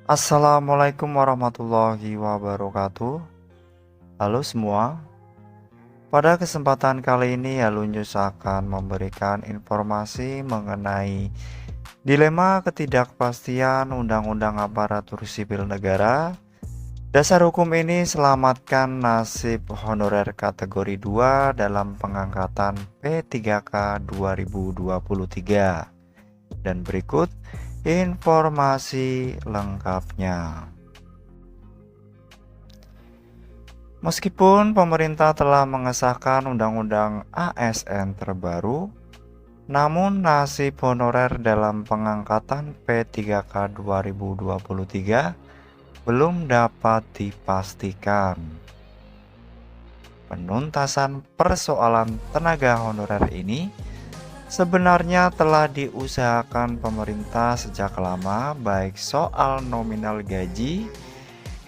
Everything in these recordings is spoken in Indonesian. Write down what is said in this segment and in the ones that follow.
Assalamualaikum warahmatullahi wabarakatuh. Halo semua, pada kesempatan kali ini Alunjus akan memberikan informasi mengenai dilema ketidakpastian Undang-Undang Aparatur Sipil Negara. Dasar hukum ini selamatkan nasib honorer kategori 2 dalam pengangkatan P3K 2023. Dan berikut informasi lengkapnya. Meskipun pemerintah telah mengesahkan Undang-Undang ASN terbaru, namun nasib honorer dalam pengangkatan P3K 2023 belum dapat dipastikan. Penuntasan persoalan tenaga honorer ini sebenarnya telah diusahakan pemerintah sejak lama, baik soal nominal gaji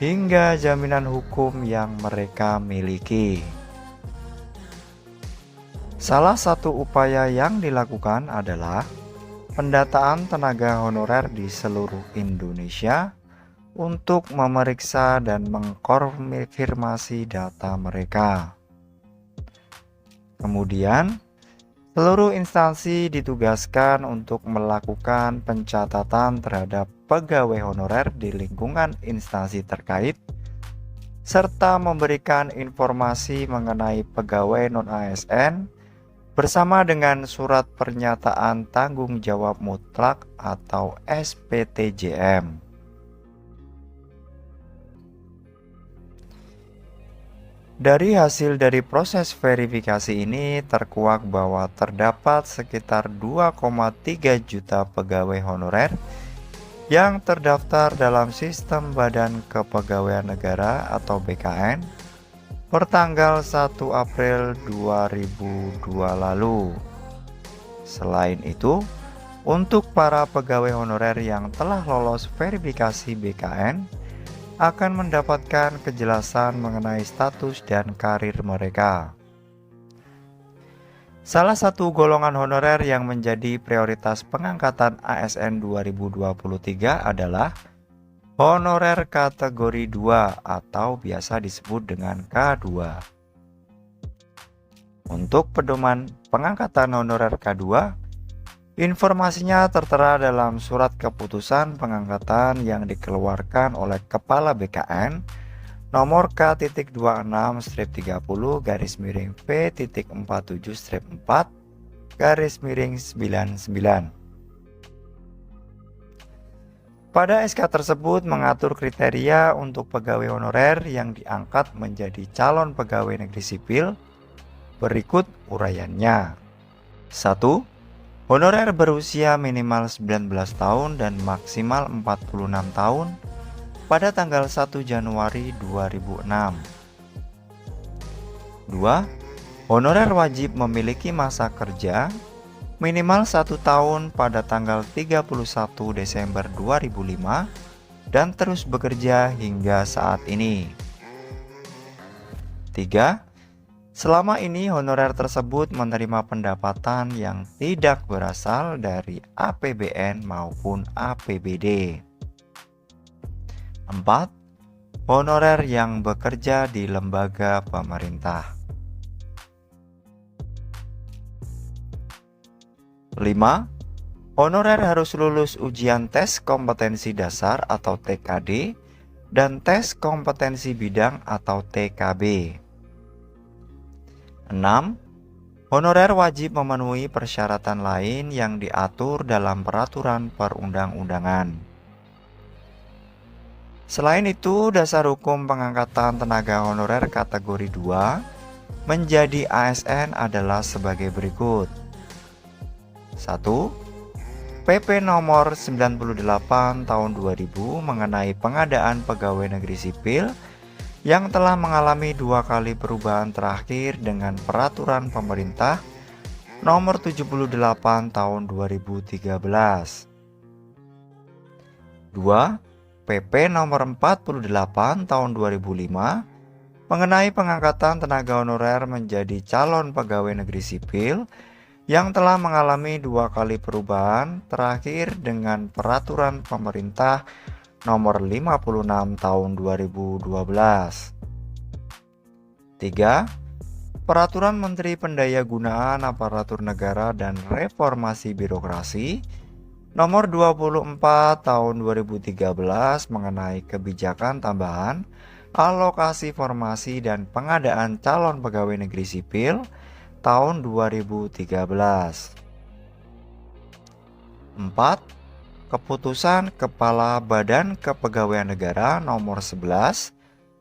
hingga jaminan hukum yang mereka miliki. Salah satu upaya yang dilakukan adalah pendataan tenaga honorer di seluruh Indonesia untuk memeriksa dan mengkonfirmasi data mereka. Kemudian, seluruh instansi ditugaskan untuk melakukan pencatatan terhadap pegawai honorer di lingkungan instansi terkait, serta memberikan informasi mengenai pegawai non-ASN bersama dengan surat pernyataan tanggung jawab mutlak atau SPTJM. Dari hasil dari proses verifikasi ini terkuak bahwa terdapat sekitar 2,3 juta pegawai honorer yang terdaftar dalam sistem Badan Kepegawaian Negara atau BKN pertanggal 1 April 2002 lalu. Selain itu, untuk para pegawai honorer yang telah lolos verifikasi BKN akan mendapatkan kejelasan mengenai status dan karir mereka. Salah satu golongan honorer yang menjadi prioritas pengangkatan ASN 2023 adalah honorer kategori 2 atau biasa disebut dengan K2. Untuk pedoman pengangkatan honorer K2, informasinya tertera dalam surat keputusan pengangkatan yang dikeluarkan oleh Kepala BKN nomor K-26-P-47-4-99. Pada SK tersebut mengatur kriteria untuk pegawai honorer yang diangkat menjadi calon pegawai negeri sipil. Berikut uraiannya. 1. Honorer berusia minimal 19 tahun dan maksimal 46 tahun pada tanggal 1 Januari 2006. 2. Honorer wajib memiliki masa kerja minimal 1 tahun pada tanggal 31 Desember 2005 dan terus bekerja hingga saat ini. 3. Selama ini honorer tersebut menerima pendapatan yang tidak berasal dari APBN maupun APBD. 4. Honorer yang bekerja di lembaga pemerintah. 5. Honorer harus lulus ujian tes kompetensi dasar atau TKD dan tes kompetensi bidang atau TKB. 6. Honorer wajib memenuhi persyaratan lain yang diatur dalam peraturan perundang-undangan. Selain itu, dasar hukum pengangkatan tenaga honorer kategori 2 menjadi ASN adalah sebagai berikut. 1. PP nomor 98 tahun 2000 mengenai pengadaan pegawai negeri sipil yang telah mengalami 2 kali perubahan terakhir dengan peraturan pemerintah nomor 78 tahun 2013. 2. PP nomor 48 tahun 2005 mengenai pengangkatan tenaga honorer menjadi calon pegawai negeri sipil yang telah mengalami 2 kali perubahan terakhir dengan peraturan pemerintah Nomor 56 Tahun 2012. 3. Peraturan Menteri Pendayagunaan Aparatur Negara dan Reformasi Birokrasi Nomor 24 Tahun 2013 mengenai kebijakan tambahan alokasi formasi dan pengadaan calon pegawai negeri sipil tahun 2013. 4. Keputusan Kepala Badan Kepegawaian Negara Nomor 11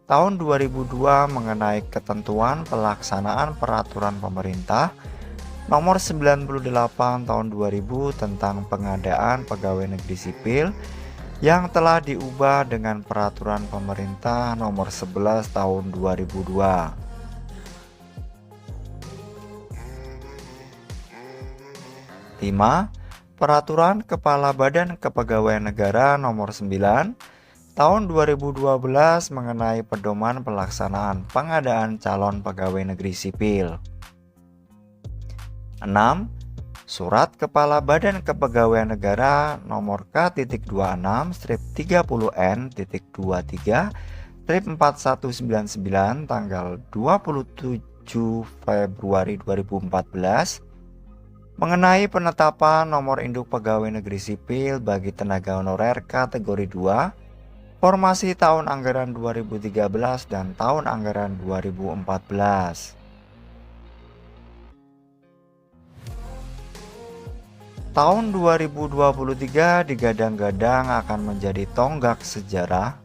Tahun 2002 mengenai ketentuan pelaksanaan peraturan pemerintah Nomor 98 Tahun 2000 tentang pengadaan pegawai negeri sipil yang telah diubah dengan peraturan pemerintah Nomor 11 Tahun 2002. 5. Peraturan Kepala Badan Kepegawaian Negara Nomor 9 Tahun 2012 mengenai pedoman pelaksanaan pengadaan calon pegawai negeri sipil. 6. Surat Kepala Badan Kepegawaian Negara Nomor K.2.3/23/4199 tanggal 27 Februari 2014 mengenai penetapan nomor induk pegawai negeri sipil bagi tenaga honorer kategori 2 formasi tahun anggaran 2013 dan tahun anggaran 2014. Tahun 2023 digadang-gadang akan menjadi tonggak sejarah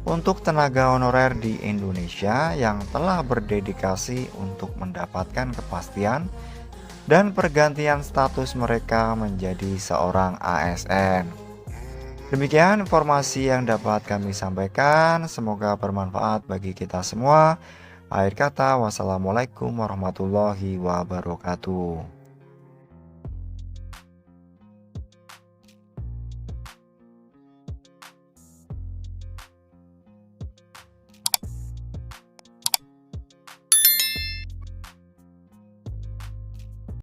untuk tenaga honorer di Indonesia yang telah berdedikasi untuk mendapatkan kepastian dan pergantian status mereka menjadi seorang ASN. Demikian informasi yang dapat kami sampaikan, semoga bermanfaat bagi kita semua. Akhir kata, wassalamualaikum warahmatullahi wabarakatuh.